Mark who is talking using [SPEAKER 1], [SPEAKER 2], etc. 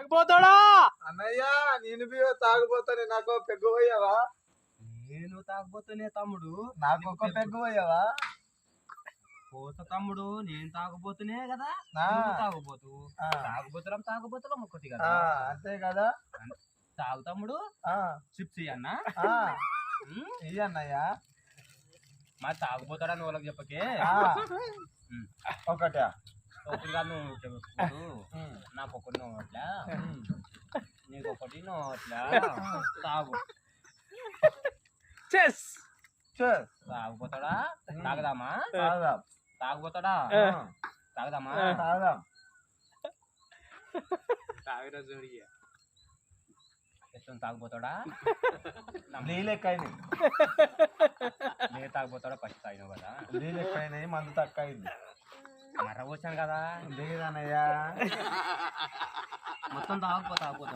[SPEAKER 1] తాగిపోతాడా
[SPEAKER 2] అన్నయ్య నేను తాగిపోతానే నాకు పెగ్గు పోయావా?
[SPEAKER 1] నేను తాగిపోతానే తమ్ముడు,
[SPEAKER 2] నాకు ఒక పెగ్గు పోయావా?
[SPEAKER 1] పోత తమ్ముడు, నేను తాగబోతునే కదా తాగబోతు తాగబోతులం ఒకటి కదా,
[SPEAKER 2] అంతే కదా.
[SPEAKER 1] తాగు తమ్ముడు. చిప్స్ అన్నా
[SPEAKER 2] అన్నయ్య
[SPEAKER 1] మరి తాగుపోతాడని వాళ్ళకి చెప్పకే.
[SPEAKER 2] ఒకటే
[SPEAKER 1] ఒకటి కాదు, నువ్వు చెప్పుకోడు. నాకు ఒకటి నోట్లా, నీకు ఒకటి నోట్లా. తాగు. తాగుపోతాడా? తాగదామా? తాగుపోతాడా? తాగదామా? తాగిన జోడిగా ఎట్లా తాగిపోతాడా?
[SPEAKER 2] నీళ్ళెక్కైంది.
[SPEAKER 1] నేను తాగిపోతాడా? ఫస్ట్ తాగినావు కదా.
[SPEAKER 2] నీళ్ళెక్కైనాయి, మందు తక్కువ అయింది.
[SPEAKER 1] మర్ర వచ్చాను కదా.
[SPEAKER 2] లేదన్నయ్యా,
[SPEAKER 1] మొత్తం తాగిపోతాడు.